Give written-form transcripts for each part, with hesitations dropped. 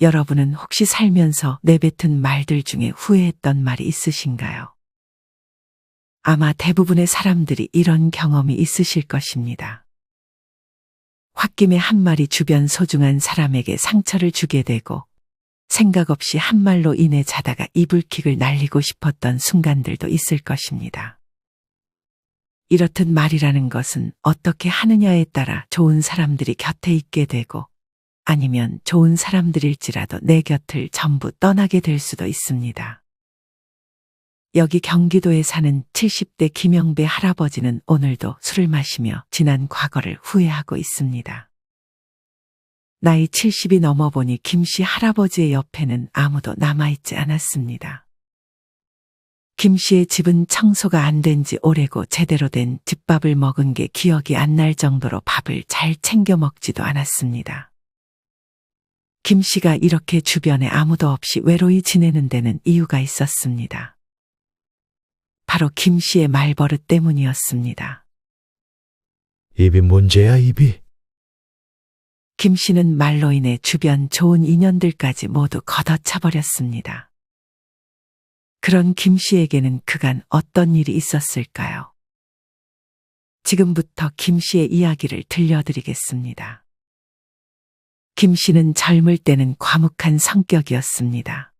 여러분은 혹시 살면서 내뱉은 말들 중에 후회했던 말이 있으신가요? 아마 대부분의 사람들이 이런 경험이 있으실 것입니다. 홧김에 한 말이 주변 소중한 사람에게 상처를 주게 되고 생각 없이 한 말로 인해 자다가 이불킥을 날리고 싶었던 순간들도 있을 것입니다. 이렇듯 말이라는 것은 어떻게 하느냐에 따라 좋은 사람들이 곁에 있게 되고 아니면 좋은 사람들일지라도 내 곁을 전부 떠나게 될 수도 있습니다. 여기 경기도에 사는 70대 김영배 할아버지는 오늘도 술을 마시며 지난 과거를 후회하고 있습니다. 나이 70이 넘어보니 김씨 할아버지의 옆에는 아무도 남아있지 않았습니다. 김씨의 집은 청소가 안 된 지 오래고 제대로 된 집밥을 먹은 게 기억이 안 날 정도로 밥을 잘 챙겨 먹지도 않았습니다. 김씨가 이렇게 주변에 아무도 없이 외로이 지내는 데는 이유가 있었습니다. 바로 김씨의 말버릇 때문이었습니다. 입이 문제야, 입이? 김씨는 말로 인해 주변 좋은 인연들까지 모두 걷어차버렸습니다. 그런 김씨에게는 그간 어떤 일이 있었을까요? 지금부터 김씨의 이야기를 들려드리겠습니다. 김씨는 젊을 때는 과묵한 성격이었습니다.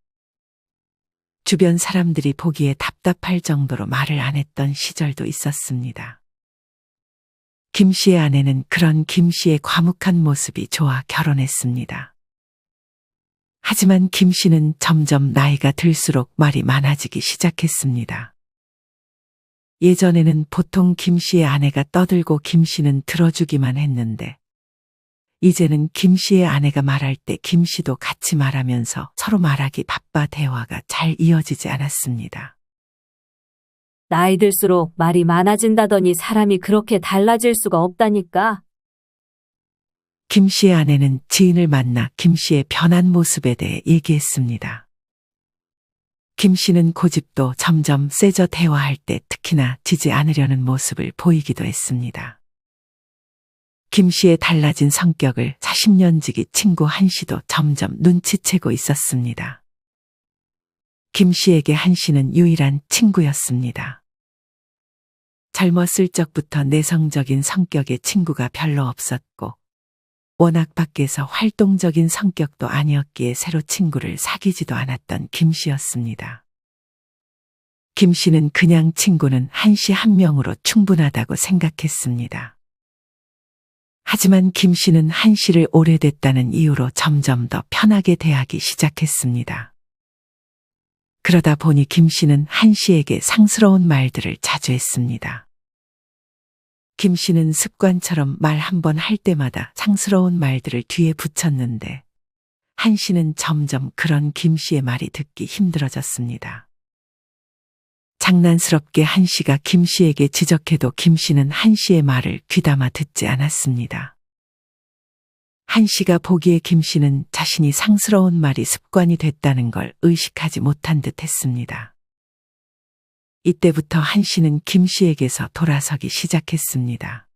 주변 사람들이 보기에 답답할 정도로 말을 안 했던 시절도 있었습니다. 김씨의 아내는 그런 김씨의 과묵한 모습이 좋아 결혼했습니다. 하지만 김씨는 점점 나이가 들수록 말이 많아지기 시작했습니다. 예전에는 보통 김씨의 아내가 떠들고 김씨는 들어주기만 했는데 이제는 김씨의 아내가 말할 때 김씨도 같이 말하면서 서로 말하기 바빠 대화가 잘 이어지지 않았습니다. 나이 들수록 말이 많아진다더니 사람이 그렇게 달라질 수가 없다니까. 김씨의 아내는 지인을 만나 김씨의 변한 모습에 대해 얘기했습니다. 김씨는 고집도 점점 세져 대화할 때 특히나 지지 않으려는 모습을 보이기도 했습니다. 김씨의 달라진 성격을 40년 지기 친구 한씨도 점점 눈치채고 있었습니다. 김씨에게 한씨는 유일한 친구였습니다. 젊었을 적부터 내성적인 성격의 친구가 별로 없었고 워낙 밖에서 활동적인 성격도 아니었기에 새로 친구를 사귀지도 않았던 김씨였습니다. 김씨는 그냥 친구는 한씨 한 명으로 충분하다고 생각했습니다. 하지만 김씨는 한씨를 오래됐다는 이유로 점점 더 편하게 대하기 시작했습니다. 그러다 보니 김씨는 한씨에게 상스러운 말들을 자주 했습니다. 김씨는 습관처럼 말 한 번 할 때마다 상스러운 말들을 뒤에 붙였는데 한씨는 점점 그런 김씨의 말이 듣기 힘들어졌습니다. 장난스럽게 한씨가 김씨에게 지적해도 김씨는 한씨의 말을 귀담아 듣지 않았습니다. 한씨가 보기에 김씨는 자신이 상스러운 말이 습관이 됐다는 걸 의식하지 못한 듯 했습니다. 이때부터 한씨는 김씨에게서 돌아서기 시작했습니다.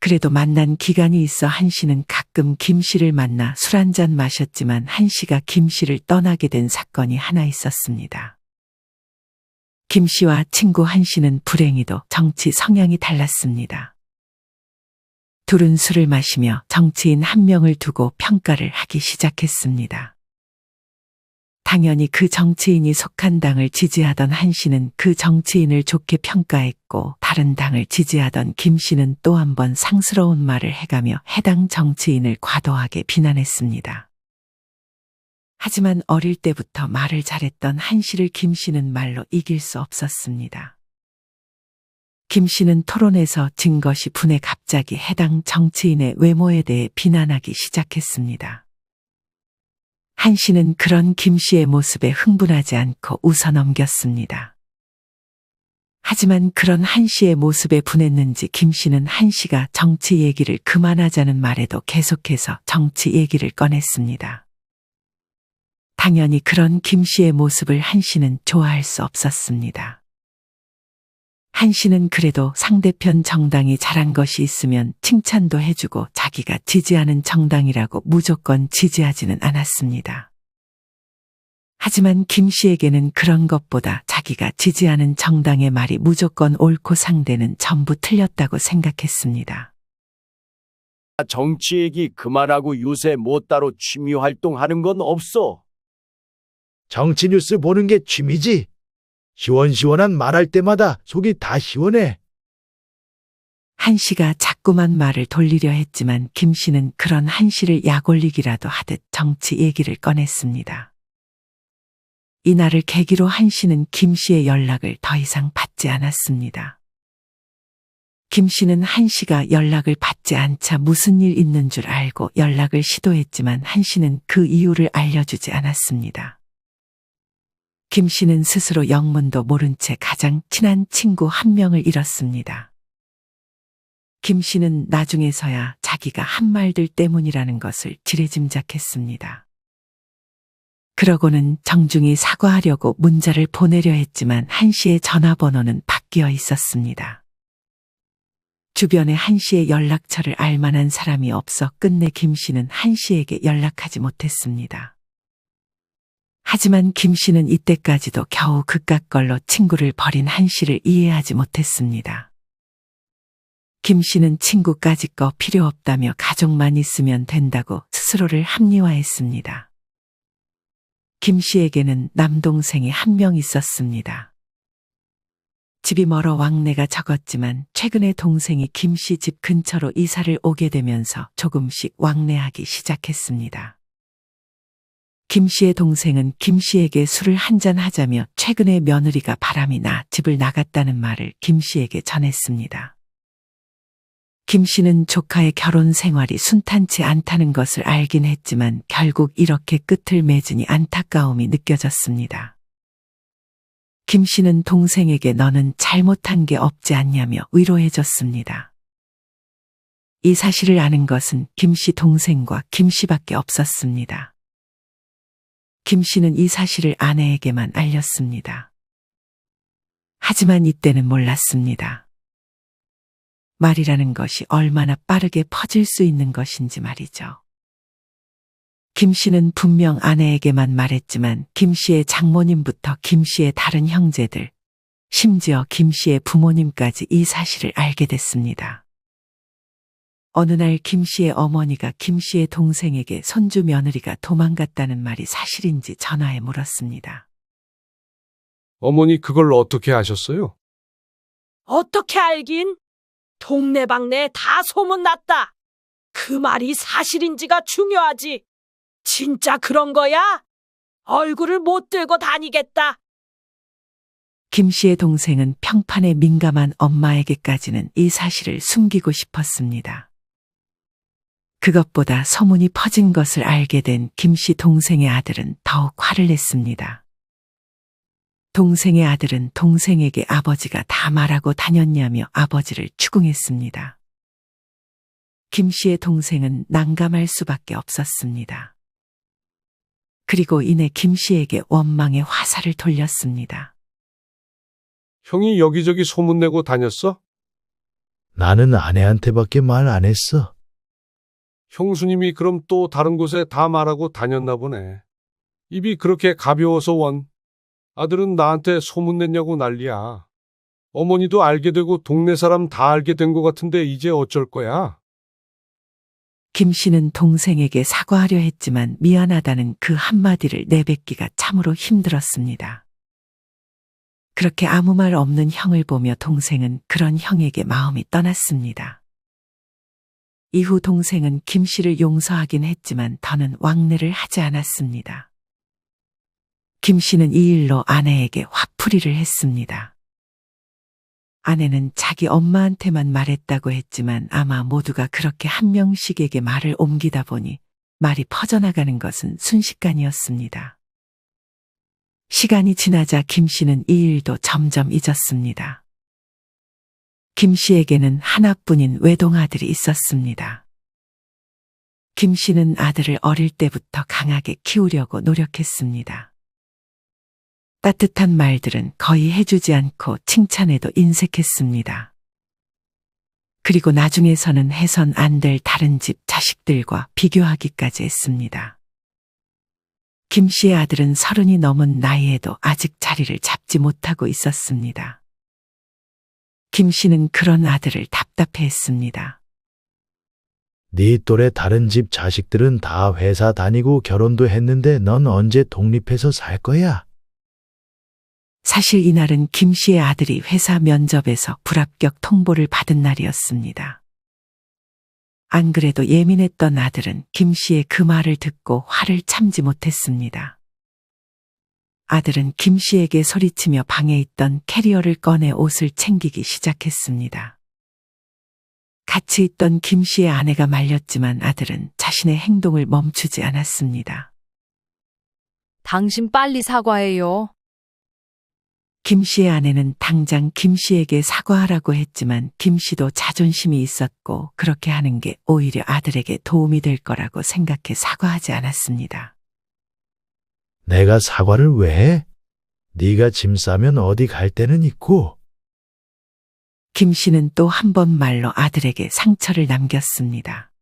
그래도 만난 기간이 있어 한씨는 가끔 김씨를 만나 술 한잔 마셨지만 한씨가 김씨를 떠나게 된 사건이 하나 있었습니다. 김씨와 친구 한씨는 불행히도 정치 성향이 달랐습니다. 둘은 술을 마시며 정치인 한 명을 두고 평가를 하기 시작했습니다. 당연히 그 정치인이 속한 당을 지지하던 한씨는 그 정치인을 좋게 평가했고 다른 당을 지지하던 김씨는 또 한 번 상스러운 말을 해가며 해당 정치인을 과도하게 비난했습니다. 하지만 어릴 때부터 말을 잘했던 한씨를 김씨는 말로 이길 수 없었습니다. 김씨는 토론에서 진 것이 분해 갑자기 해당 정치인의 외모에 대해 비난하기 시작했습니다. 한씨는 그런 김씨의 모습에 흥분하지 않고 웃어 넘겼습니다. 하지만 그런 한씨의 모습에 분했는지 김씨는 한씨가 정치 얘기를 그만하자는 말에도 계속해서 정치 얘기를 꺼냈습니다. 당연히 그런 김씨의 모습을 한씨는 좋아할 수 없었습니다. 한 씨는 그래도 상대편 정당이 잘한 것이 있으면 칭찬도 해주고 자기가 지지하는 정당이라고 무조건 지지하지는 않았습니다. 하지만 김 씨에게는 그런 것보다 자기가 지지하는 정당의 말이 무조건 옳고 상대는 전부 틀렸다고 생각했습니다. 정치 얘기 그만하고 요새 뭐 따로 취미 활동하는 건 없어? 정치 뉴스 보는 게 취미지. 시원시원한 말할 때마다 속이 다 시원해. 한 씨가 자꾸만 말을 돌리려 했지만 김 씨는 그런 한 씨를 약올리기라도 하듯 정치 얘기를 꺼냈습니다. 이날을 계기로 한 씨는 김 씨의 연락을 더 이상 받지 않았습니다. 김 씨는 한 씨가 연락을 받지 않자 무슨 일 있는 줄 알고 연락을 시도했지만 한 씨는 그 이유를 알려주지 않았습니다. 김 씨는 스스로 영문도 모른 채 가장 친한 친구 한 명을 잃었습니다. 김 씨는 나중에서야 자기가 한 말들 때문이라는 것을 지레짐작했습니다. 그러고는 정중히 사과하려고 문자를 보내려 했지만 한 씨의 전화번호는 바뀌어 있었습니다. 주변에 한 씨의 연락처를 알 만한 사람이 없어 끝내 김 씨는 한 씨에게 연락하지 못했습니다. 하지만 김 씨는 이때까지도 겨우 그깟걸로 친구를 버린 한 씨를 이해하지 못했습니다. 김 씨는 친구까지 거 필요 없다며 가족만 있으면 된다고 스스로를 합리화했습니다. 김 씨에게는 남동생이 한 명 있었습니다. 집이 멀어 왕래가 적었지만 최근에 동생이 김 씨 집 근처로 이사를 오게 되면서 조금씩 왕래하기 시작했습니다. 김 씨의 동생은 김 씨에게 술을 한잔 하자며 최근에 며느리가 바람이 나 집을 나갔다는 말을 김 씨에게 전했습니다. 김 씨는 조카의 결혼 생활이 순탄치 않다는 것을 알긴 했지만 결국 이렇게 끝을 맺으니 안타까움이 느껴졌습니다. 김 씨는 동생에게 너는 잘못한 게 없지 않냐며 위로해줬습니다. 이 사실을 아는 것은 김 씨 동생과 김 씨밖에 없었습니다. 김 씨는 이 사실을 아내에게만 알렸습니다. 하지만 이때는 몰랐습니다. 말이라는 것이 얼마나 빠르게 퍼질 수 있는 것인지 말이죠. 김 씨는 분명 아내에게만 말했지만 김 씨의 장모님부터 김 씨의 다른 형제들, 심지어 김 씨의 부모님까지 이 사실을 알게 됐습니다. 어느 날 김 씨의 어머니가 김 씨의 동생에게 손주 며느리가 도망갔다는 말이 사실인지 전화해 물었습니다. 어머니 그걸 어떻게 아셨어요? 어떻게 알긴? 동네방네 다 소문났다. 그 말이 사실인지가 중요하지. 진짜 그런 거야? 얼굴을 못 들고 다니겠다. 김 씨의 동생은 평판에 민감한 엄마에게까지는 이 사실을 숨기고 싶었습니다. 그것보다 소문이 퍼진 것을 알게 된 김 씨 동생의 아들은 더욱 화를 냈습니다. 동생의 아들은 동생에게 아버지가 다 말하고 다녔냐며 아버지를 추궁했습니다. 김 씨의 동생은 난감할 수밖에 없었습니다. 그리고 이내 김 씨에게 원망의 화살을 돌렸습니다. 형이 여기저기 소문내고 다녔어? 나는 아내한테밖에 말 안 했어. 형수님이 그럼 또 다른 곳에 다 말하고 다녔나 보네. 입이 그렇게 가벼워서 원. 아들은 나한테 소문냈냐고 난리야. 어머니도 알게 되고 동네 사람 다 알게 된 것 같은데 이제 어쩔 거야? 김 씨는 동생에게 사과하려 했지만 미안하다는 그 한마디를 내뱉기가 참으로 힘들었습니다. 그렇게 아무 말 없는 형을 보며 동생은 그런 형에게 마음이 떠났습니다. 이후 동생은 김 씨를 용서하긴 했지만 더는 왕래를 하지 않았습니다. 김 씨는 이 일로 아내에게 화풀이를 했습니다. 아내는 자기 엄마한테만 말했다고 했지만 아마 모두가 그렇게 한 명씩에게 말을 옮기다 보니 말이 퍼져나가는 것은 순식간이었습니다. 시간이 지나자 김 씨는 이 일도 점점 잊었습니다. 김 씨에게는 하나뿐인 외동아들이 있었습니다. 김 씨는 아들을 어릴 때부터 강하게 키우려고 노력했습니다. 따뜻한 말들은 거의 해주지 않고 칭찬에도 인색했습니다. 그리고 나중에서는 해선 안 될 다른 집 자식들과 비교하기까지 했습니다. 김 씨의 아들은 30이 넘은 나이에도 아직 자리를 잡지 못하고 있었습니다. 김 씨는 그런 아들을 답답해했습니다. 네 또래 다른 집 자식들은 다 회사 다니고 결혼도 했는데 넌 언제 독립해서 살 거야? 사실 이날은 김 씨의 아들이 회사 면접에서 불합격 통보를 받은 날이었습니다. 안 그래도 예민했던 아들은 김 씨의 그 말을 듣고 화를 참지 못했습니다. 아들은 김 씨에게 소리치며 방에 있던 캐리어를 꺼내 옷을 챙기기 시작했습니다. 같이 있던 김 씨의 아내가 말렸지만 아들은 자신의 행동을 멈추지 않았습니다. 당신 빨리 사과해요. 김 씨의 아내는 당장 김 씨에게 사과하라고 했지만 김 씨도 자존심이 있었고 그렇게 하는 게 오히려 아들에게 도움이 될 거라고 생각해 사과하지 않았습니다. 내가 사과를 왜 해? 네가 짐 싸면 어디 갈 데는 있고. 김 씨는 또 한 번 말로 아들에게 상처를 남겼습니다.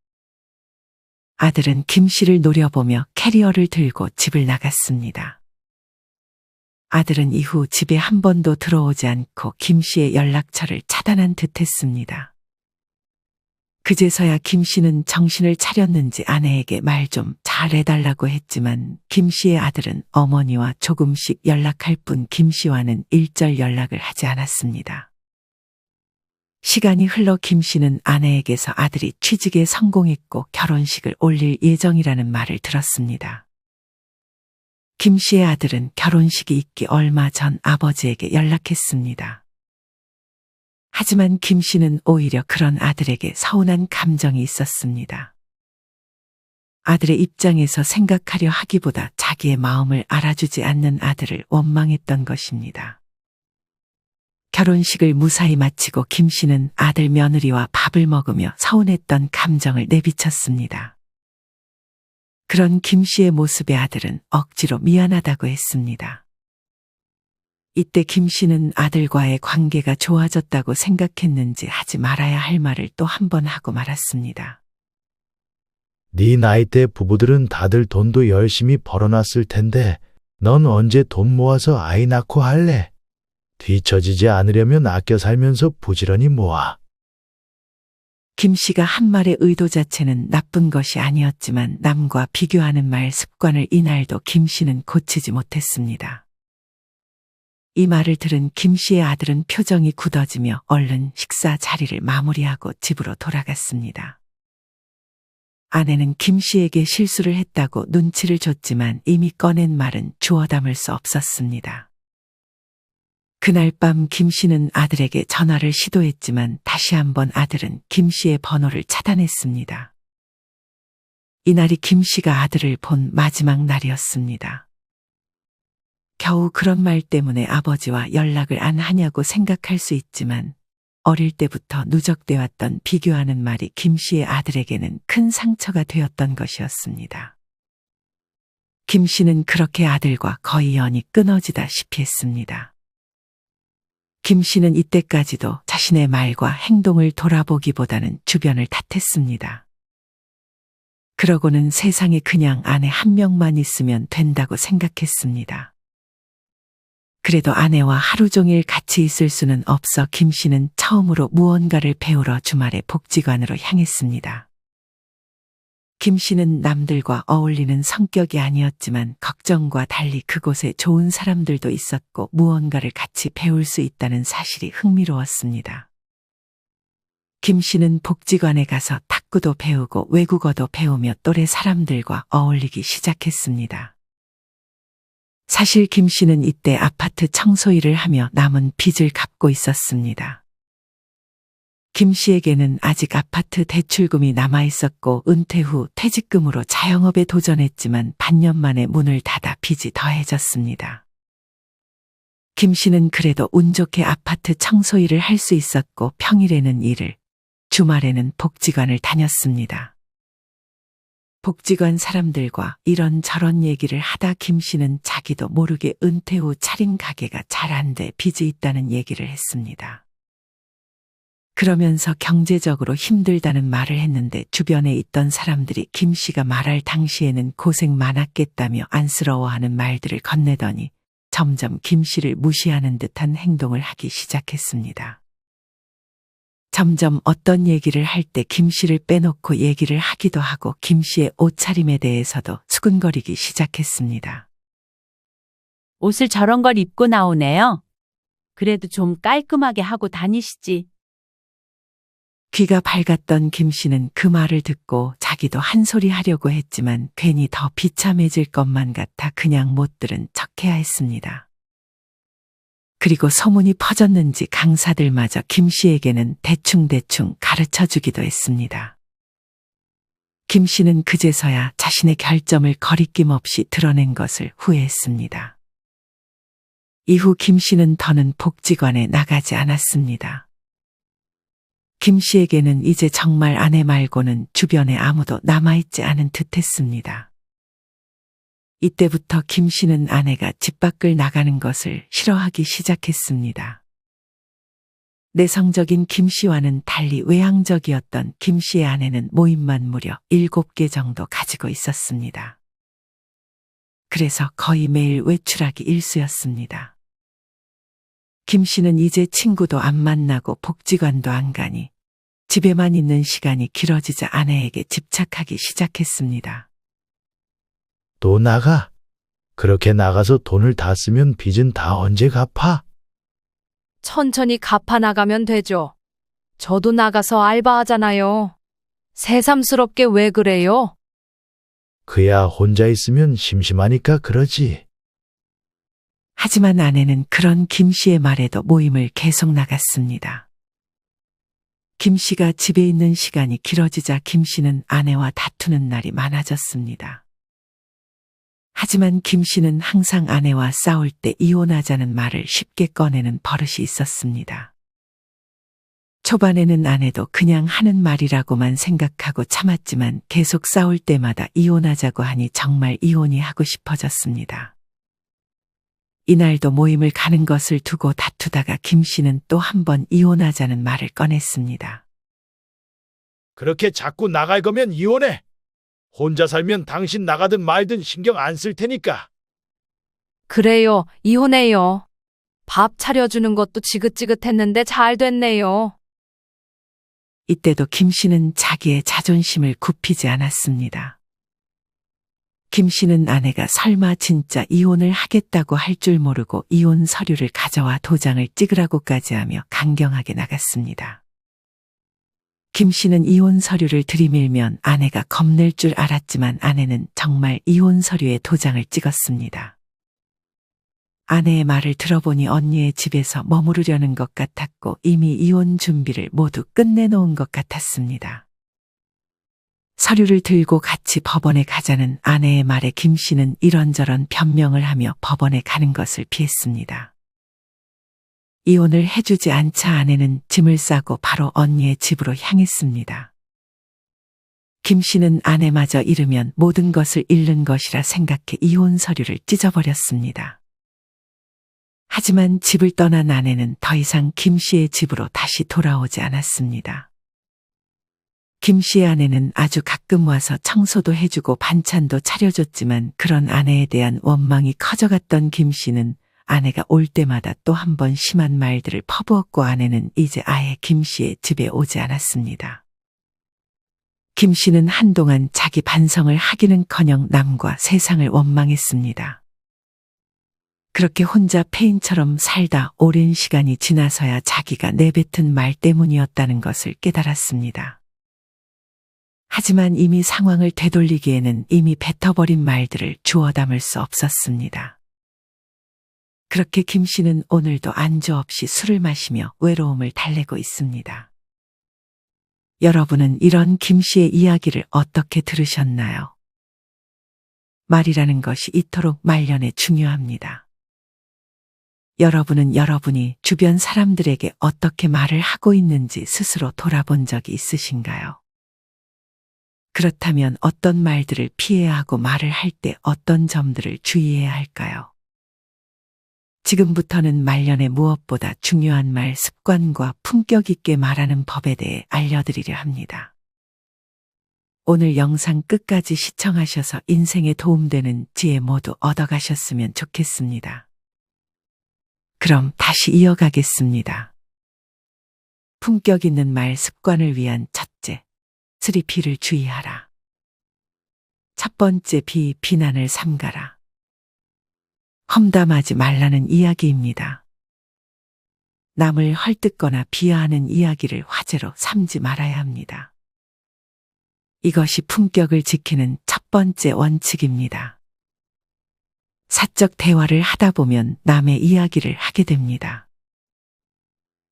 아들은 김 씨를 노려보며 캐리어를 들고 집을 나갔습니다. 아들은 이후 집에 한 번도 들어오지 않고 김 씨의 연락처를 차단한 듯 했습니다. 그제서야 김 씨는 정신을 차렸는지 아내에게 말 좀 잘해달라고 했지만 김 씨의 아들은 어머니와 조금씩 연락할 뿐 김 씨와는 일절 연락을 하지 않았습니다. 시간이 흘러 김 씨는 아내에게서 아들이 취직에 성공했고 결혼식을 올릴 예정이라는 말을 들었습니다. 김 씨의 아들은 결혼식이 있기 얼마 전 아버지에게 연락했습니다. 하지만 김 씨는 오히려 그런 아들에게 서운한 감정이 있었습니다. 아들의 입장에서 생각하려 하기보다 자기의 마음을 알아주지 않는 아들을 원망했던 것입니다. 결혼식을 무사히 마치고 김 씨는 아들 며느리와 밥을 먹으며 서운했던 감정을 내비쳤습니다. 그런 김 씨의 모습에 아들은 억지로 미안하다고 했습니다. 이때 김 씨는 아들과의 관계가 좋아졌다고 생각했는지 하지 말아야 할 말을 또 한 번 하고 말았습니다. 네 나이대 부부들은 다들 돈도 열심히 벌어놨을 텐데 넌 언제 돈 모아서 아이 낳고 할래? 뒤처지지 않으려면 아껴 살면서 부지런히 모아. 김 씨가 한 말의 의도 자체는 나쁜 것이 아니었지만 남과 비교하는 말 습관을 이날도 김 씨는 고치지 못했습니다. 이 말을 들은 김 씨의 아들은 표정이 굳어지며 얼른 식사 자리를 마무리하고 집으로 돌아갔습니다. 아내는 김 씨에게 실수를 했다고 눈치를 줬지만 이미 꺼낸 말은 주워 담을 수 없었습니다. 그날 밤 김 씨는 아들에게 전화를 시도했지만 다시 한번 아들은 김 씨의 번호를 차단했습니다. 이날이 김 씨가 아들을 본 마지막 날이었습니다. 겨우 그런 말 때문에 아버지와 연락을 안 하냐고 생각할 수 있지만 어릴 때부터 누적돼 왔던 비교하는 말이 김 씨의 아들에게는 큰 상처가 되었던 것이었습니다. 김 씨는 그렇게 아들과 거의 연이 끊어지다시피 했습니다. 김 씨는 이때까지도 자신의 말과 행동을 돌아보기보다는 주변을 탓했습니다. 그러고는 세상에 그냥 아내 한 명만 있으면 된다고 생각했습니다. 그래도 아내와 하루 종일 같이 있을 수는 없어 김 씨는 처음으로 무언가를 배우러 주말에 복지관으로 향했습니다. 김 씨는 남들과 어울리는 성격이 아니었지만 걱정과 달리 그곳에 좋은 사람들도 있었고 무언가를 같이 배울 수 있다는 사실이 흥미로웠습니다. 김 씨는 복지관에 가서 탁구도 배우고 외국어도 배우며 또래 사람들과 어울리기 시작했습니다. 사실 김 씨는 이때 아파트 청소 일을 하며 남은 빚을 갚고 있었습니다. 김 씨에게는 아직 아파트 대출금이 남아 있었고 은퇴 후 퇴직금으로 자영업에 도전했지만 반년 만에 문을 닫아 빚이 더해졌습니다. 김 씨는 그래도 운 좋게 아파트 청소 일을 할 수 있었고 평일에는 일을, 주말에는 복지관을 다녔습니다. 복지관 사람들과 이런저런 얘기를 하다 김 씨는 자기도 모르게 은퇴 후 차린 가게가 잘 안 돼 빚이 있다는 얘기를 했습니다. 그러면서 경제적으로 힘들다는 말을 했는데 주변에 있던 사람들이 김 씨가 말할 당시에는 고생 많았겠다며 안쓰러워하는 말들을 건네더니 점점 김 씨를 무시하는 듯한 행동을 하기 시작했습니다. 점점 어떤 얘기를 할 때 김 씨를 빼놓고 얘기를 하기도 하고 김 씨의 옷차림에 대해서도 수근거리기 시작했습니다. 옷을 저런 걸 입고 나오네요. 그래도 좀 깔끔하게 하고 다니시지. 귀가 밝았던 김 씨는 그 말을 듣고 자기도 한 소리 하려고 했지만 괜히 더 비참해질 것만 같아 그냥 못 들은 척해야 했습니다. 그리고 소문이 퍼졌는지 강사들마저 김 씨에게는 대충대충 가르쳐 주기도 했습니다. 김 씨는 그제서야 자신의 결점을 거리낌 없이 드러낸 것을 후회했습니다. 이후 김 씨는 더는 복지관에 나가지 않았습니다. 김 씨에게는 이제 정말 아내 말고는 주변에 아무도 남아있지 않은 듯 했습니다. 이때부터 김 씨는 아내가 집 밖을 나가는 것을 싫어하기 시작했습니다. 내성적인 김 씨와는 달리 외향적이었던 김 씨의 아내는 모임만 무려 7개 정도 가지고 있었습니다. 그래서 거의 매일 외출하기 일쑤였습니다. 김 씨는 이제 친구도 안 만나고 복지관도 안 가니 집에만 있는 시간이 길어지자 아내에게 집착하기 시작했습니다. 또 나가? 그렇게 나가서 돈을 다 쓰면 빚은 다 언제 갚아? 천천히 갚아 나가면 되죠. 저도 나가서 알바하잖아요. 새삼스럽게 왜 그래요? 그야 혼자 있으면 심심하니까 그러지. 하지만 아내는 그런 김 씨의 말에도 모임을 계속 나갔습니다. 김 씨가 집에 있는 시간이 길어지자 김 씨는 아내와 다투는 날이 많아졌습니다. 하지만 김 씨는 항상 아내와 싸울 때 이혼하자는 말을 쉽게 꺼내는 버릇이 있었습니다. 초반에는 아내도 그냥 하는 말이라고만 생각하고 참았지만 계속 싸울 때마다 이혼하자고 하니 정말 이혼이 하고 싶어졌습니다. 이날도 모임을 가는 것을 두고 다투다가 김 씨는 또 한 번 이혼하자는 말을 꺼냈습니다. 그렇게 자꾸 나갈 거면 이혼해. 혼자 살면 당신 나가든 말든 신경 안 쓸 테니까. 그래요, 이혼해요. 밥 차려주는 것도 지긋지긋했는데 잘 됐네요. 이때도 김 씨는 자기의 자존심을 굽히지 않았습니다. 김 씨는 아내가 설마 진짜 이혼을 하겠다고 할 줄 모르고 이혼 서류를 가져와 도장을 찍으라고까지 하며 강경하게 나갔습니다. 김 씨는 이혼 서류를 들이밀면 아내가 겁낼 줄 알았지만 아내는 정말 이혼 서류에 도장을 찍었습니다. 아내의 말을 들어보니 언니의 집에서 머무르려는 것 같았고 이미 이혼 준비를 모두 끝내놓은 것 같았습니다. 서류를 들고 같이 법원에 가자는 아내의 말에 김 씨는 이런저런 변명을 하며 법원에 가는 것을 피했습니다. 이혼을 해주지 않자 아내는 짐을 싸고 바로 언니의 집으로 향했습니다. 김 씨는 아내마저 잃으면 모든 것을 잃는 것이라 생각해 이혼 서류를 찢어버렸습니다. 하지만 집을 떠난 아내는 더 이상 김 씨의 집으로 다시 돌아오지 않았습니다. 김 씨의 아내는 아주 가끔 와서 청소도 해주고 반찬도 차려줬지만 그런 아내에 대한 원망이 커져갔던 김 씨는 아내가 올 때마다 또 한 번 심한 말들을 퍼부었고 아내는 이제 아예 김 씨의 집에 오지 않았습니다. 김 씨는 한동안 자기 반성을 하기는커녕 남과 세상을 원망했습니다. 그렇게 혼자 폐인처럼 살다 오랜 시간이 지나서야 자기가 내뱉은 말 때문이었다는 것을 깨달았습니다. 하지만 이미 상황을 되돌리기에는 이미 뱉어버린 말들을 주워 담을 수 없었습니다. 그렇게 김 씨는 오늘도 안주 없이 술을 마시며 외로움을 달래고 있습니다. 여러분은 이런 김 씨의 이야기를 어떻게 들으셨나요? 말이라는 것이 이토록 말년에 중요합니다. 여러분은 여러분이 주변 사람들에게 어떻게 말을 하고 있는지 스스로 돌아본 적이 있으신가요? 그렇다면 어떤 말들을 피해야 하고 말을 할 때 어떤 점들을 주의해야 할까요? 지금부터는 말년에 무엇보다 중요한 말 습관과 품격 있게 말하는 법에 대해 알려드리려 합니다. 오늘 영상 끝까지 시청하셔서 인생에 도움되는 지혜 모두 얻어가셨으면 좋겠습니다. 그럼 다시 이어가겠습니다. 품격 있는 말 습관을 위한 첫째, 3P를 주의하라. 첫 번째 비, 비난을 삼가라. 험담하지 말라는 이야기입니다. 남을 헐뜯거나 비하하는 이야기를 화제로 삼지 말아야 합니다. 이것이 품격을 지키는 첫 번째 원칙입니다. 사적 대화를 하다 보면 남의 이야기를 하게 됩니다.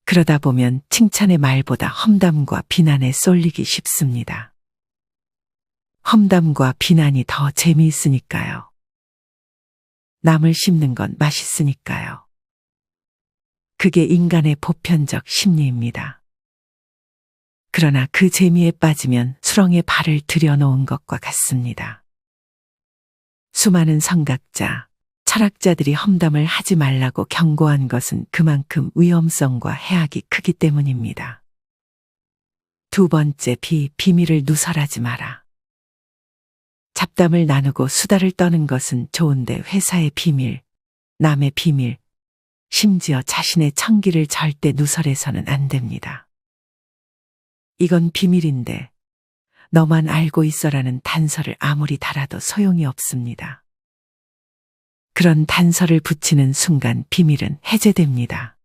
그러다 보면 칭찬의 말보다 험담과 비난에 쏠리기 쉽습니다. 험담과 비난이 더 재미있으니까요. 남을 씹는 건 맛있으니까요. 그게 인간의 보편적 심리입니다. 그러나 그 재미에 빠지면 수렁에 발을 들여놓은 것과 같습니다. 수많은 성각자, 철학자들이 험담을 하지 말라고 경고한 것은 그만큼 위험성과 해악이 크기 때문입니다. 두 번째 비, 비밀을 누설하지 마라. 잡담을 나누고 수다를 떠는 것은 좋은데 회사의 비밀, 남의 비밀, 심지어 자신의 청기를 절대 누설해서는 안 됩니다. 이건 비밀인데 너만 알고 있어라는 단서를 아무리 달아도 소용이 없습니다. 그런 단서를 붙이는 순간 비밀은 해제됩니다.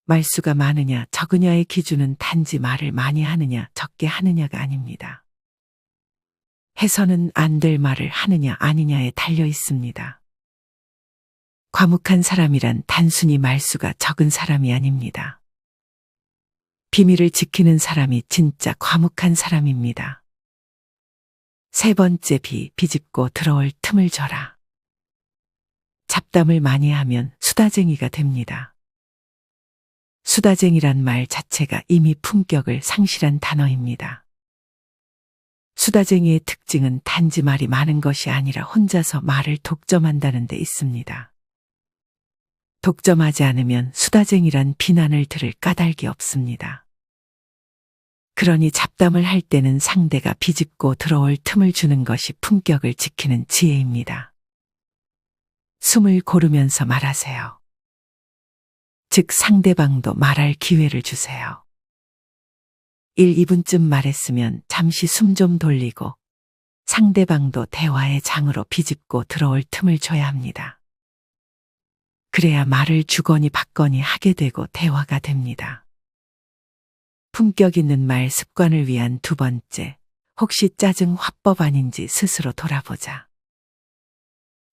말수가 많으냐 적으냐의 기준은 단지 말을 많이 하느냐 적게 하느냐가 아닙니다. 해서는 안 될 말을 하느냐 아니냐에 달려 있습니다. 과묵한 사람이란 단순히 말수가 적은 사람이 아닙니다. 비밀을 지키는 사람이 진짜 과묵한 사람입니다. 세 번째 비, 비집고 들어올 틈을 줘라. 잡담을 많이 하면 수다쟁이가 됩니다. 수다쟁이란 말 자체가 이미 품격을 상실한 단어입니다. 수다쟁이의 특징은 단지 말이 많은 것이 아니라 혼자서 말을 독점한다는 데 있습니다. 독점하지 않으면 수다쟁이란 비난을 들을 까닭이 없습니다. 그러니 잡담을 할 때는 상대가 비집고 들어올 틈을 주는 것이 품격을 지키는 지혜입니다. 숨을 고르면서 말하세요. 즉 상대방도 말할 기회를 주세요. 1, 2분쯤 말했으면 잠시 숨 좀 돌리고 상대방도 대화의 장으로 비집고 들어올 틈을 줘야 합니다. 그래야 말을 주거니 받거니 하게 되고 대화가 됩니다. 품격 있는 말 습관을 위한 두 번째, 혹시 짜증 화법 아닌지 스스로 돌아보자.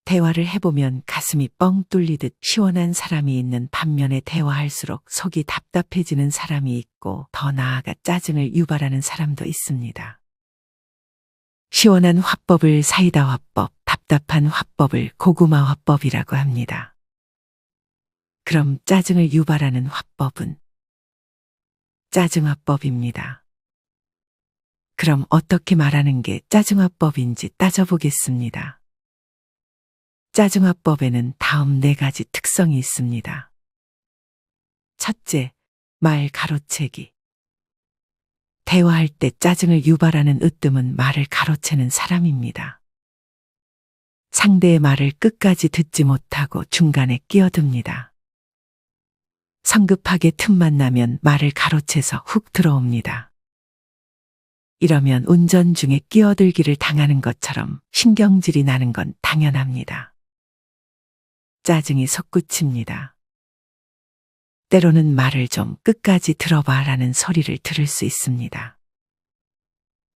대화를 해보면 가슴이 뻥 뚫리듯 시원한 사람이 있는 반면에 대화할수록 속이 답답해지는 사람이 있고 더 나아가 짜증을 유발하는 사람도 있습니다. 시원한 화법을 사이다 화법, 답답한 화법을 고구마 화법이라고 합니다. 그럼 짜증을 유발하는 화법은 짜증화법입니다. 그럼 어떻게 말하는 게 짜증화법인지 따져보겠습니다. 짜증화법에는 다음 4가지 특성이 있습니다. 첫째, 말 가로채기. 대화할 때 짜증을 유발하는 으뜸은 말을 가로채는 사람입니다. 상대의 말을 끝까지 듣지 못하고 중간에 끼어듭니다. 성급하게 틈만 나면 말을 가로채서 훅 들어옵니다. 이러면 운전 중에 끼어들기를 당하는 것처럼 신경질이 나는 건 당연합니다. 짜증이 솟구칩니다. 때로는 말을 좀 끝까지 들어봐라는 소리를 들을 수 있습니다.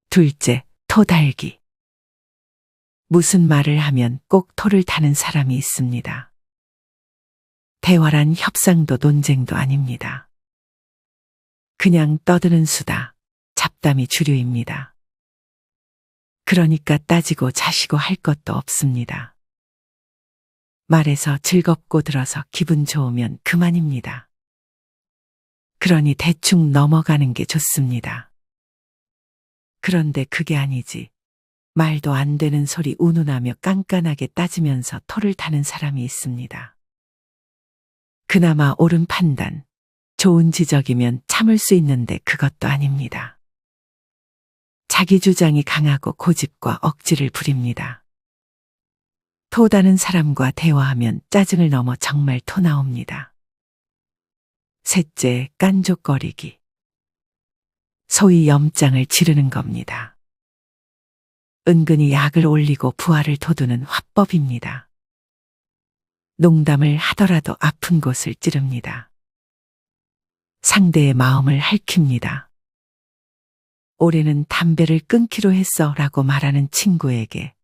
둘째, 토달기. 무슨 말을 하면 꼭 토를 타는 사람이 있습니다. 대화란 협상도 논쟁도 아닙니다. 그냥 떠드는 수다, 잡담이 주류입니다. 그러니까 따지고 자시고 할 것도 없습니다. 말에서 즐겁고 들어서 기분 좋으면 그만입니다. 그러니 대충 넘어가는 게 좋습니다. 그런데 그게 아니지. 말도 안 되는 소리 운운하며 깐깐하게 따지면서 토를 타는 사람이 있습니다. 그나마 옳은 판단, 좋은 지적이면 참을 수 있는데 그것도 아닙니다. 자기 주장이 강하고 고집과 억지를 부립니다. 토다는 사람과 대화하면 짜증을 넘어 정말 토 나옵니다. 셋째, 깐족거리기. 소위 염장을 지르는 겁니다. 은근히 약을 올리고 부하를 돋우는 화법입니다. 농담을 하더라도 아픈 곳을 찌릅니다. 상대의 마음을 핥힙니다. 올해는 담배를 끊기로 했어 라고 말하는 친구에게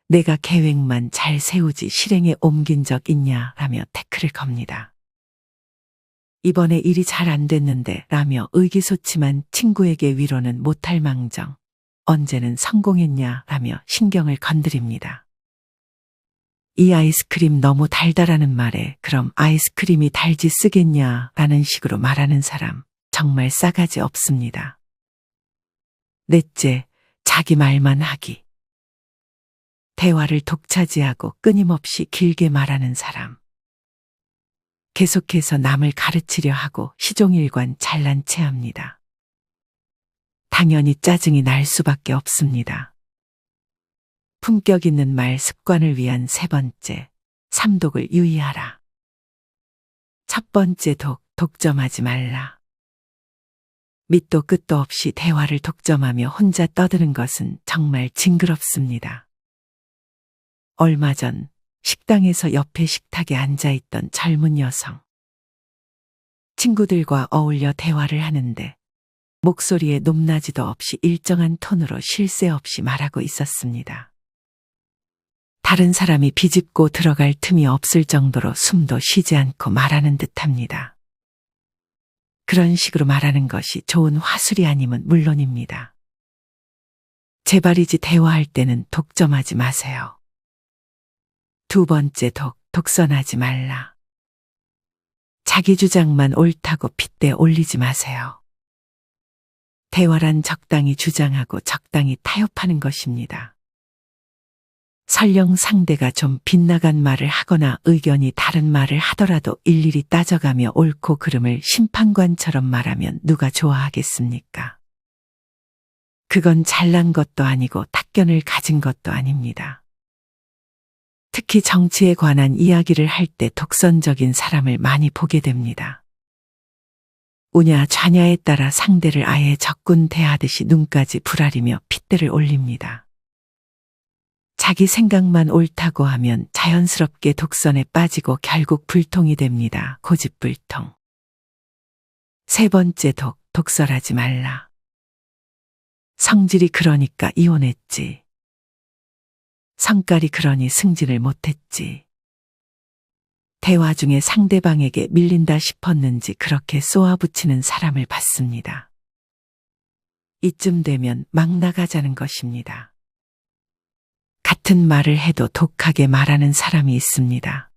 내가 계획만 잘 세우지 실행에 옮긴 적 있냐 라며 태클을 겁니다. 이번에 일이 잘 안 됐는데 라며 의기소침한 친구에게 위로는 못할 망정 언제는 성공했냐 라며 신경을 건드립니다. 이 아이스크림 너무 달달하는 말에 그럼 아이스크림이 달지 쓰겠냐 라는 식으로 말하는 사람 정말 싸가지 없습니다. 넷째, 자기 말만 하기. 대화를 독차지하고 끊임없이 길게 말하는 사람. 계속해서 남을 가르치려 하고 시종일관 잘난 체합니다. 당연히 짜증이 날 수밖에 없습니다. 품격 있는 말 습관을 위한 세 번째, 삼독을 유의하라. 첫 번째 독점하지 말라. 밑도 끝도 없이 대화를 독점하며 혼자 떠드는 것은 정말 징그럽습니다. 얼마 전 식당에서 옆에 식탁에 앉아있던 젊은 여성. 친구들과 어울려 대화를 하는데 목소리에 높낮이도 없이 일정한 톤으로 쉴 새 없이 말하고 있었습니다. 다른 사람이 비집고 들어갈 틈이 없을 정도로 숨도 쉬지 않고 말하는 듯합니다. 그런 식으로 말하는 것이 좋은 화술이 아님은 물론입니다. 제발이지 대화할 때는 독점하지 마세요. 두 번째 독선하지 말라. 자기 주장만 옳다고 핏대 올리지 마세요. 대화란 적당히 주장하고 적당히 타협하는 것입니다. 설령 상대가 좀 빗나간 말을 하거나 의견이 다른 말을 하더라도 일일이 따져가며 옳고 그름을 심판관처럼 말하면 누가 좋아하겠습니까? 그건 잘난 것도 아니고 탁견을 가진 것도 아닙니다. 특히 정치에 관한 이야기를 할 때 독선적인 사람을 많이 보게 됩니다. 우냐 좌냐에 따라 상대를 아예 적군 대하듯이 눈까지 부라리며 핏대를 올립니다. 자기 생각만 옳다고 하면 자연스럽게 독선에 빠지고 결국 불통이 됩니다. 고집불통. 세 번째 독설하지 말라. 성질이 그러니까 이혼했지. 성깔이 그러니 승진을 못했지. 대화 중에 상대방에게 밀린다 싶었는지 그렇게 쏘아붙이는 사람을 봤습니다. 이쯤 되면 막 나가자는 것입니다. 같은 말을 해도 독하게 말하는 사람이 있습니다.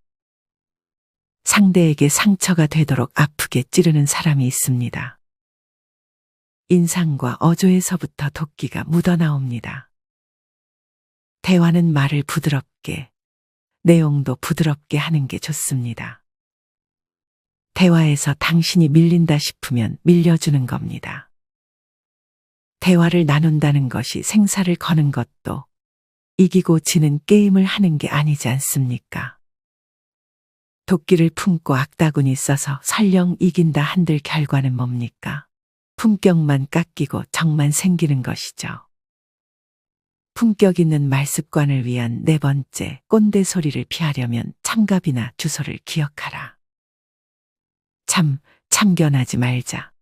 상대에게 상처가 되도록 아프게 찌르는 사람이 있습니다. 인상과 어조에서부터 도끼가 묻어나옵니다. 대화는 말을 부드럽게, 내용도 부드럽게 하는 게 좋습니다. 대화에서 당신이 밀린다 싶으면 밀려주는 겁니다. 대화를 나눈다는 것이 생사를 거는 것도 이기고 지는 게임을 하는 게 아니지 않습니까? 도끼를 품고 악다구니 써서 설령 이긴다 한들 결과는 뭡니까? 품격만 깎이고 정만 생기는 것이죠. 품격 있는 말습관을 위한 네 번째, 꼰대 소리를 피하려면 참갑이나 주소를 기억하라. 참견하지 말자.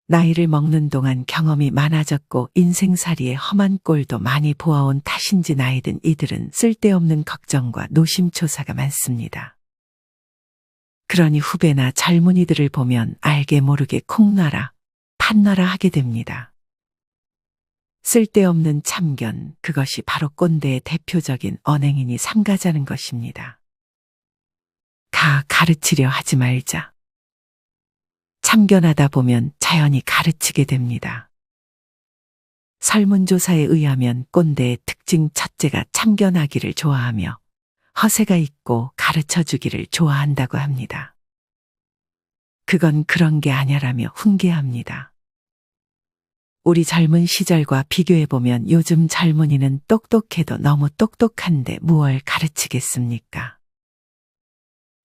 나이를 먹는 동안 경험이 많아졌고 인생살이의 험한 꼴도 많이 보아온 탓인지 나이 든 이들은 쓸데없는 걱정과 노심초사가 많습니다. 그러니 후배나 젊은이들을 보면 알게 모르게 콩나라, 판나라 하게 됩니다. 쓸데없는 참견, 그것이 바로 꼰대의 대표적인 언행이니 삼가자는 것입니다. 가르치려 하지 말자. 참견하다 보면 자연히 가르치게 됩니다. 설문조사에 의하면 꼰대의 특징 첫째가 참견하기를 좋아하며 허세가 있고 가르쳐 주기를 좋아한다고 합니다. 그건 그런 게 아니라며 훈계합니다. 우리 젊은 시절과 비교해보면 요즘 젊은이는 똑똑해도 너무 똑똑한데 무얼 가르치겠습니까?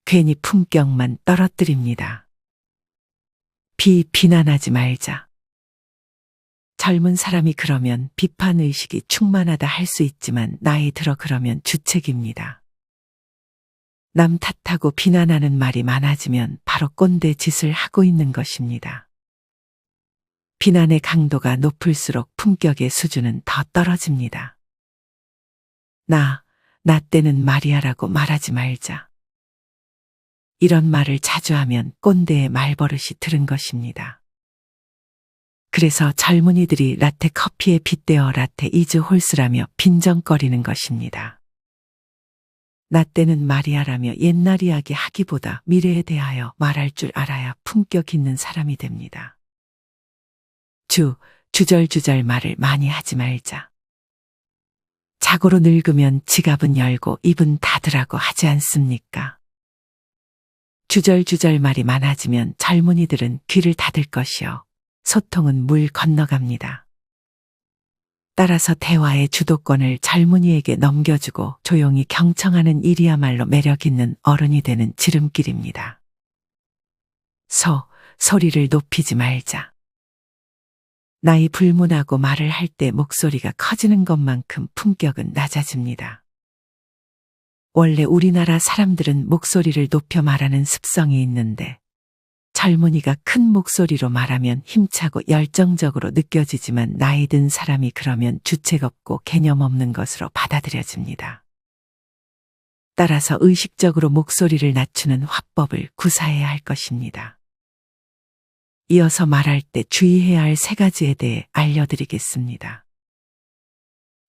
괜히 품격만 떨어뜨립니다. 비난하지 말자. 젊은 사람이 그러면 비판의식이 충만하다 할 수 있지만 나이 들어 그러면 주책입니다. 남 탓하고 비난하는 말이 많아지면 바로 꼰대 짓을 하고 있는 것입니다. 비난의 강도가 높을수록 품격의 수준은 더 떨어집니다. 나 때는 말이야라고 말하지 말자. 이런 말을 자주 하면 꼰대의 말버릇이 들은 것입니다. 그래서 젊은이들이 라테 커피에 빗대어 라테 이즈 홀스라며 빈정거리는 것입니다. 나 때는 말이야라며 옛날 이야기 하기보다 미래에 대하여 말할 줄 알아야 품격 있는 사람이 됩니다. 주절주절 말을 많이 하지 말자. 자고로 늙으면 지갑은 열고 입은 닫으라고 하지 않습니까? 주절주절 말이 많아지면 젊은이들은 귀를 닫을 것이요. 소통은 물 건너갑니다. 따라서 대화의 주도권을 젊은이에게 넘겨주고 조용히 경청하는 일이야말로 매력 있는 어른이 되는 지름길입니다. 소리를 높이지 말자. 나이 불문하고 말을 할 때 목소리가 커지는 것만큼 품격은 낮아집니다. 원래 우리나라 사람들은 목소리를 높여 말하는 습성이 있는데 젊은이가 큰 목소리로 말하면 힘차고 열정적으로 느껴지지만 나이 든 사람이 그러면 주책 없고 개념 없는 것으로 받아들여집니다. 따라서 의식적으로 목소리를 낮추는 화법을 구사해야 할 것입니다. 이어서 말할 때 주의해야 할 3가지에 대해 알려드리겠습니다.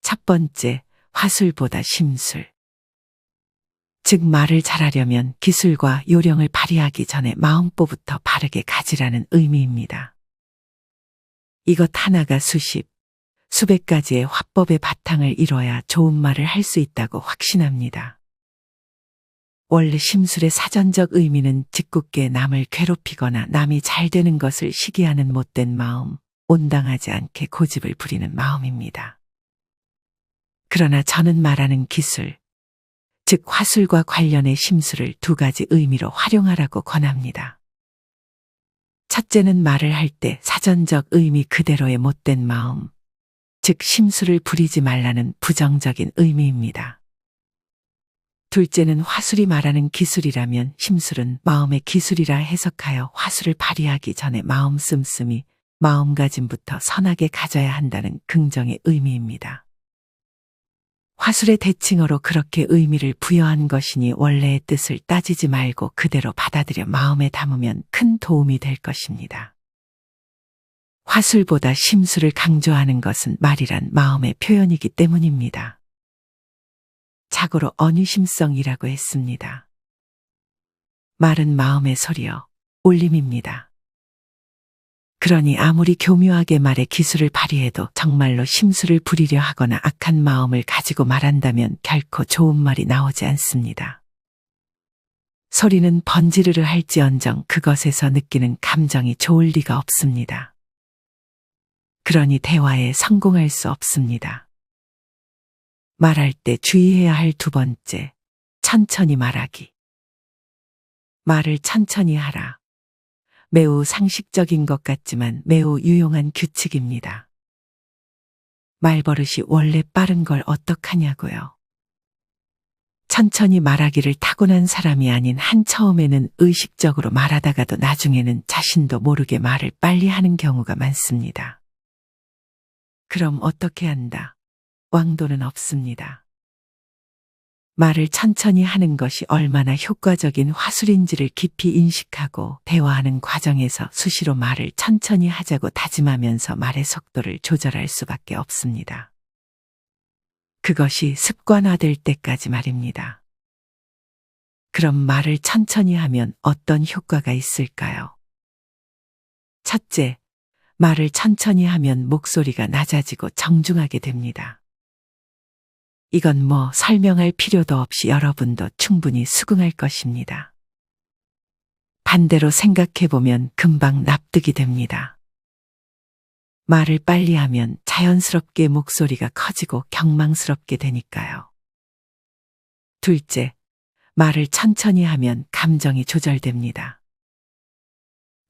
첫 번째, 화술보다 심술. 즉 말을 잘하려면 기술과 요령을 발휘하기 전에 마음보부터 바르게 가지라는 의미입니다. 이것 하나가 수백 가지의 화법의 바탕을 이뤄야 좋은 말을 할 수 있다고 확신합니다. 원래 심술의 사전적 의미는 짓궂게 남을 괴롭히거나 남이 잘 되는 것을 시기하는 못된 마음, 온당하지 않게 고집을 부리는 마음입니다. 그러나 저는 말하는 기술, 즉 화술과 관련의 심술을 2가지 의미로 활용하라고 권합니다. 첫째는 말을 할 때 사전적 의미 그대로의 못된 마음, 즉 심술을 부리지 말라는 부정적인 의미입니다. 둘째는 화술이 말하는 기술이라면 심술은 마음의 기술이라 해석하여 화술을 발휘하기 전에 마음 씀씀이, 마음가짐부터 선하게 가져야 한다는 긍정의 의미입니다. 화술의 대칭어로 그렇게 의미를 부여한 것이니 원래의 뜻을 따지지 말고 그대로 받아들여 마음에 담으면 큰 도움이 될 것입니다. 화술보다 심술을 강조하는 것은 말이란 마음의 표현이기 때문입니다. 자고로 언유심성이라고 했습니다. 말은 마음의 소리요, 울림입니다. 그러니 아무리 교묘하게 말의 기술을 발휘해도 정말로 심술을 부리려 하거나 악한 마음을 가지고 말한다면 결코 좋은 말이 나오지 않습니다. 소리는 번지르르 할지언정 그것에서 느끼는 감정이 좋을 리가 없습니다. 그러니 대화에 성공할 수 없습니다. 말할 때 주의해야 할 2번째, 천천히 말하기. 말을 천천히 하라. 매우 상식적인 것 같지만 매우 유용한 규칙입니다. 말버릇이 원래 빠른 걸 어떡하냐고요. 천천히 말하기를 타고난 사람이 아닌 한 처음에는 의식적으로 말하다가도 나중에는 자신도 모르게 말을 빨리 하는 경우가 많습니다. 그럼 어떻게 한다? 왕도는 없습니다. 말을 천천히 하는 것이 얼마나 효과적인 화술인지를 깊이 인식하고 대화하는 과정에서 수시로 말을 천천히 하자고 다짐하면서 말의 속도를 조절할 수밖에 없습니다. 그것이 습관화될 때까지 말입니다. 그럼 말을 천천히 하면 어떤 효과가 있을까요? 첫째, 말을 천천히 하면 목소리가 낮아지고 정중하게 됩니다. 이건 뭐 설명할 필요도 없이 여러분도 충분히 수긍할 것입니다. 반대로 생각해보면 금방 납득이 됩니다. 말을 빨리 하면 자연스럽게 목소리가 커지고 경망스럽게 되니까요. 둘째, 말을 천천히 하면 감정이 조절됩니다.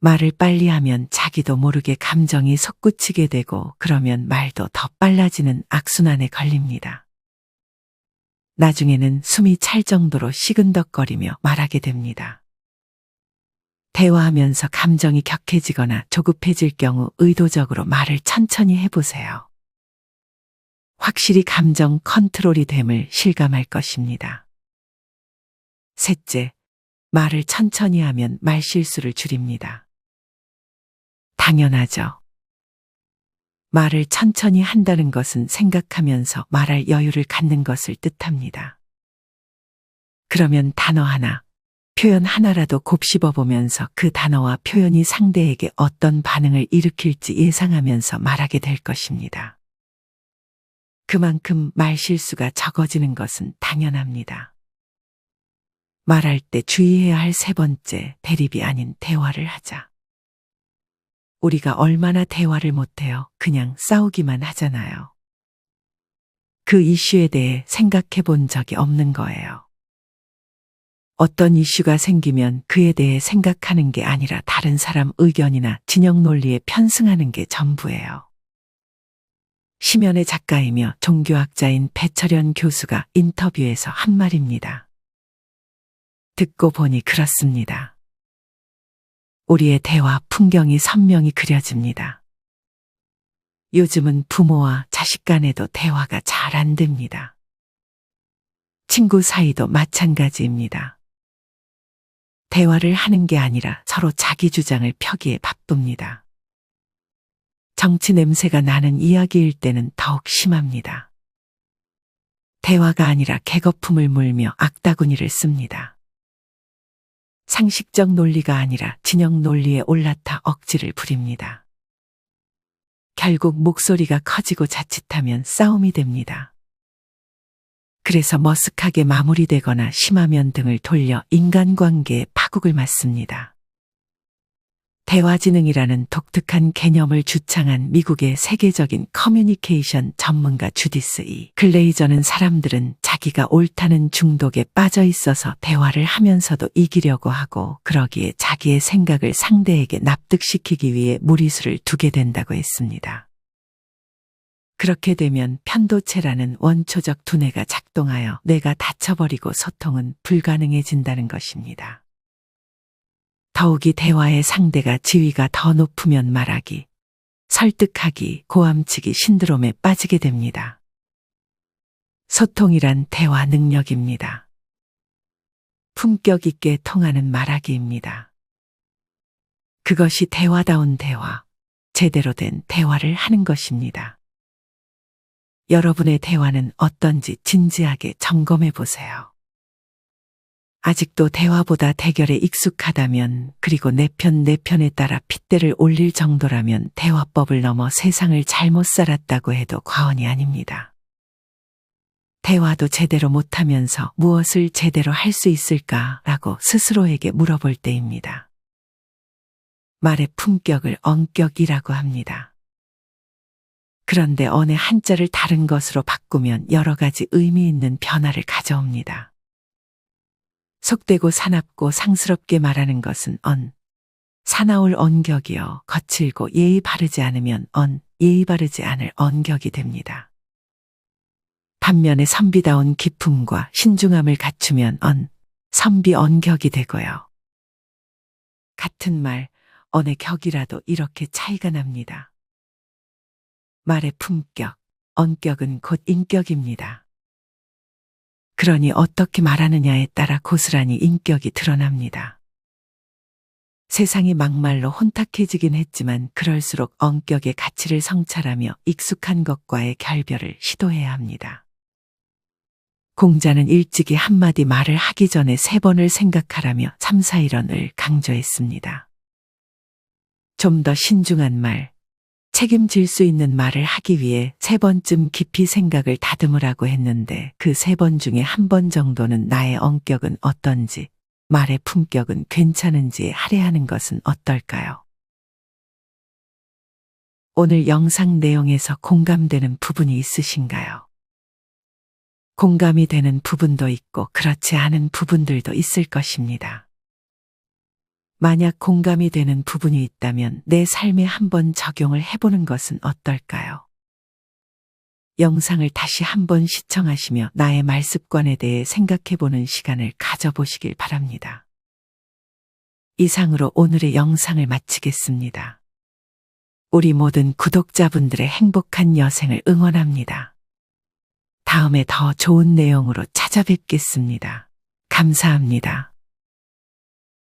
말을 빨리 하면 자기도 모르게 감정이 솟구치게 되고 그러면 말도 더 빨라지는 악순환에 걸립니다. 나중에는 숨이 찰 정도로 시근덕거리며 말하게 됩니다. 대화하면서 감정이 격해지거나 조급해질 경우 의도적으로 말을 천천히 해보세요. 확실히 감정 컨트롤이 됨을 실감할 것입니다. 셋째, 말을 천천히 하면 말실수를 줄입니다. 당연하죠. 말을 천천히 한다는 것은 생각하면서 말할 여유를 갖는 것을 뜻합니다. 그러면 단어 하나, 표현 하나라도 곱씹어 보면서 그 단어와 표현이 상대에게 어떤 반응을 일으킬지 예상하면서 말하게 될 것입니다. 그만큼 말실수가 적어지는 것은 당연합니다. 말할 때 주의해야 할 세 번째, 대립이 아닌 대화를 하자. 우리가 얼마나 대화를 못해요. 그냥 싸우기만 하잖아요. 그 이슈에 대해 생각해 본 적이 없는 거예요. 어떤 이슈가 생기면 그에 대해 생각하는 게 아니라 다른 사람 의견이나 진영 논리에 편승하는 게 전부예요. 시면의 작가이며 종교학자인 배철현 교수가 인터뷰에서 한 말입니다. 듣고 보니 그렇습니다. 우리의 대화 풍경이 선명히 그려집니다. 요즘은 부모와 자식 간에도 대화가 잘 안 됩니다. 친구 사이도 마찬가지입니다. 대화를 하는 게 아니라 서로 자기 주장을 펴기에 바쁩니다. 정치 냄새가 나는 이야기일 때는 더욱 심합니다. 대화가 아니라 개거품을 물며 악다구니를 씁니다. 상식적 논리가 아니라 진영 논리에 올라타 억지를 부립니다. 결국 목소리가 커지고 자칫하면 싸움이 됩니다. 그래서 머쓱하게 마무리되거나 심하면 등을 돌려 인간관계에 파국을 맞습니다. 대화지능이라는 독특한 개념을 주창한 미국의 세계적인 커뮤니케이션 전문가 주디스 E. 글레이저는 사람들은 자기가 옳다는 중독에 빠져 있어서 대화를 하면서도 이기려고 하고 그러기에 자기의 생각을 상대에게 납득시키기 위해 무리수를 두게 된다고 했습니다. 그렇게 되면 편도체라는 원초적 두뇌가 작동하여 뇌가 닫혀버리고 소통은 불가능해진다는 것입니다. 더욱이 대화의 상대가 지위가 더 높으면 말하기, 설득하기, 고함치기 신드롬에 빠지게 됩니다. 소통이란 대화 능력입니다. 품격 있게 통하는 말하기입니다. 그것이 대화다운 대화, 제대로 된 대화를 하는 것입니다. 여러분의 대화는 어떤지 진지하게 점검해 보세요. 아직도 대화보다 대결에 익숙하다면 그리고 내 편에 따라 핏대를 올릴 정도라면 대화법을 넘어 세상을 잘못 살았다고 해도 과언이 아닙니다. 대화도 제대로 못하면서 무엇을 제대로 할 수 있을까라고 스스로에게 물어볼 때입니다. 말의 품격을 언격이라고 합니다. 그런데 어느 한자를 다른 것으로 바꾸면 여러 가지 의미 있는 변화를 가져옵니다. 속되고 사납고 상스럽게 말하는 것은 사나울 언격이요. 거칠고 예의 바르지 않으면 예의 바르지 않을 언격이 됩니다. 반면에 선비다운 기품과 신중함을 갖추면 선비 언격이 되고요. 같은 말, 언의 격이라도 이렇게 차이가 납니다. 말의 품격, 언격은 곧 인격입니다. 그러니 어떻게 말하느냐에 따라 고스란히 인격이 드러납니다. 세상이 막말로 혼탁해지긴 했지만 그럴수록 언격의 가치를 성찰하며 익숙한 것과의 결별을 시도해야 합니다. 공자는 일찍이 한마디 말을 하기 전에 3번을 생각하라며 3, 4, 1원을 강조했습니다. 좀 더 신중한 말, 책임질 수 있는 말을 하기 위해 3번쯤 깊이 생각을 다듬으라고 했는데 그 3번 중에 1번 정도는 나의 언격은 어떤지, 말의 품격은 괜찮은지 할애하는 것은 어떨까요? 오늘 영상 내용에서 공감되는 부분이 있으신가요? 공감이 되는 부분도 있고 그렇지 않은 부분들도 있을 것입니다. 만약 공감이 되는 부분이 있다면 내 삶에 한번 적용을 해보는 것은 어떨까요? 영상을 다시 한번 시청하시며 나의 말 습관에 대해 생각해보는 시간을 가져보시길 바랍니다. 이상으로 오늘의 영상을 마치겠습니다. 우리 모든 구독자분들의 행복한 여생을 응원합니다. 다음에 더 좋은 내용으로 찾아뵙겠습니다. 감사합니다.